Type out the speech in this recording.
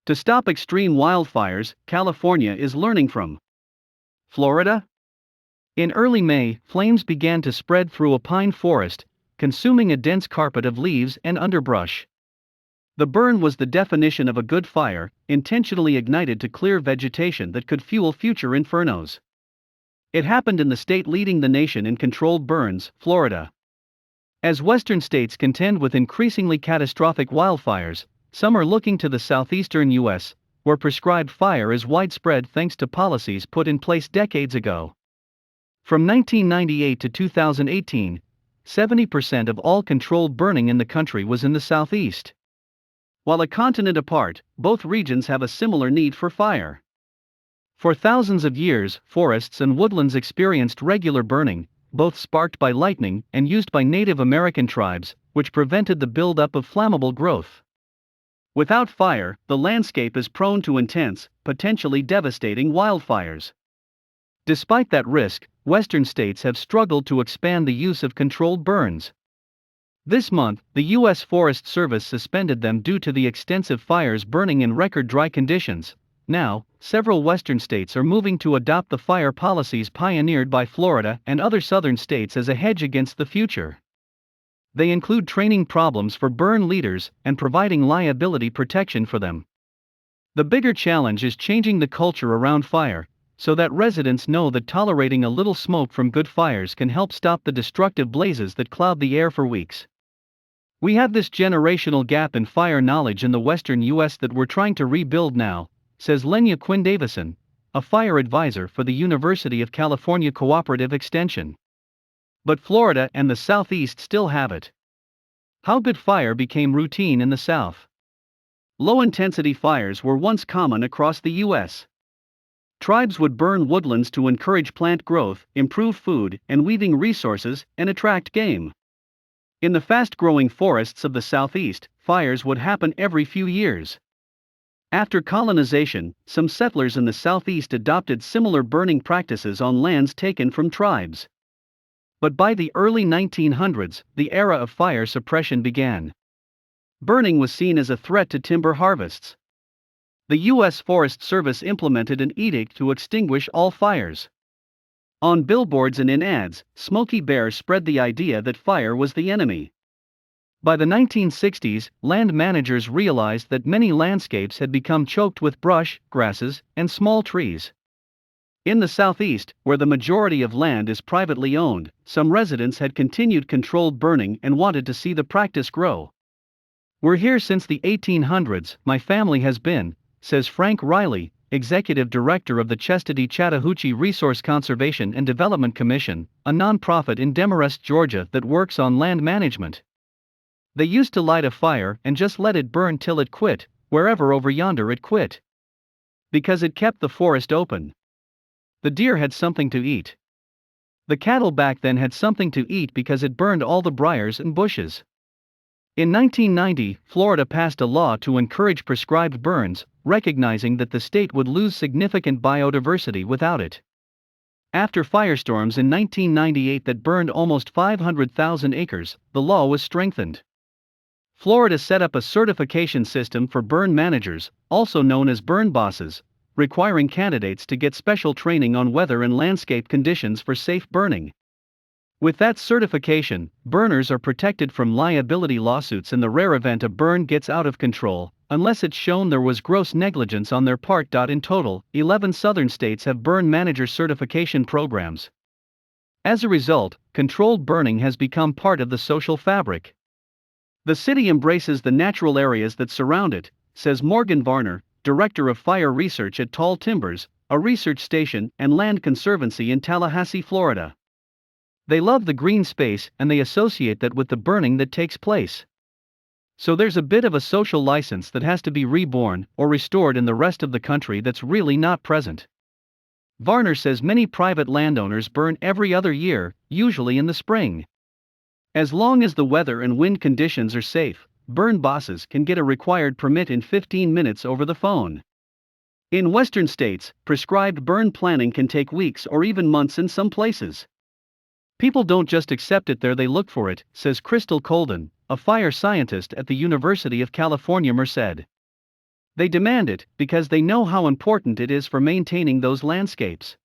To stop extreme wildfires, California is learning from Florida. In early May, flames began to spread through a pine forest, consuming a dense carpet of leaves and underbrush. The burn was the definition of a good fire, intentionally ignited to clear vegetation that could fuel future infernos. It happened in the state leading the nation in controlled burns, Florida. As western states contend with increasingly catastrophic wildfires, some are looking to the southeastern U.S., where prescribed fire is widespread thanks to policies put in place decades ago. From 1998 to 2018, 70% of all controlled burning in the country was in the southeast. While a continent apart, both regions have a similar need for fire. For thousands of years, forests and woodlands experienced regular burning, both sparked by lightning and used by Native American tribes, which prevented the buildup of flammable growth. Without fire, the landscape is prone to intense, potentially devastating wildfires. Despite that risk, western states have struggled to expand the use of controlled burns. This month, the U.S. Forest Service suspended them due to the extensive fires burning in record dry conditions. Now, several western states are moving to adopt the fire policies pioneered by Florida and other southern states as a hedge against the future. They include training problems for burn leaders and providing liability protection for them. The bigger challenge is changing the culture around fire, so that residents know that tolerating a little smoke from good fires can help stop the destructive blazes that cloud the air for weeks. We have this generational gap in fire knowledge in the western U.S. that we're trying to rebuild now, says Lenya Quinn Davison, a fire advisor for the University of California Cooperative Extension. But Florida and the Southeast still have it. How good fire became routine in the South. Low-intensity fires were once common across the U.S. Tribes would burn woodlands to encourage plant growth, improve food and weaving resources, and attract game. In the fast-growing forests of the Southeast, fires would happen every few years. After colonization, some settlers in the Southeast adopted similar burning practices on lands taken from tribes. But by the early 1900s, the era of fire suppression began. Burning was seen as a threat to timber harvests. The U.S. Forest Service implemented an edict to extinguish all fires. On billboards and in ads, Smokey Bear spread the idea that fire was the enemy. By the 1960s, land managers realized that many landscapes had become choked with brush, grasses, and small trees. In the Southeast, where the majority of land is privately owned, some residents had continued controlled burning and wanted to see the practice grow. "We're here since the 1800s, my family has been," says Frank Riley, executive director of the Chastity-Chattahoochee Resource Conservation and Development Commission, a nonprofit in Demarest, Georgia that works on land management. "They used to light a fire and just let it burn till it quit, wherever over yonder it quit. Because it kept the forest open. The deer had something to eat. The cattle back then had something to eat because it burned all the briars and bushes." In 1990, Florida passed a law to encourage prescribed burns, recognizing that the state would lose significant biodiversity without it. After firestorms in 1998 that burned almost 500,000 acres, the law was strengthened. Florida set up a certification system for burn managers, also known as burn bosses, requiring candidates to get special training on weather and landscape conditions for safe burning. With that certification, burners are protected from liability lawsuits in the rare event a burn gets out of control, unless it's shown there was gross negligence on their part. In total, 11 southern states have burn manager certification programs. As a result, controlled burning has become part of the social fabric. The city embraces the natural areas that surround it, says Morgan Varner, director of fire research at Tall Timbers, a research station and land conservancy in Tallahassee, Florida. They love the green space and they associate that with the burning that takes place. So there's a bit of a social license that has to be reborn or restored in the rest of the country that's really not present. Varner says many private landowners burn every other year, usually in the spring. As long as the weather and wind conditions are safe, burn bosses can get a required permit in 15 minutes over the phone. In western states, prescribed burn planning can take weeks or even months in some places. People don't just accept it there, they look for it, says Crystal Colden, a fire scientist at the University of California, Merced. They demand it because they know how important it is for maintaining those landscapes.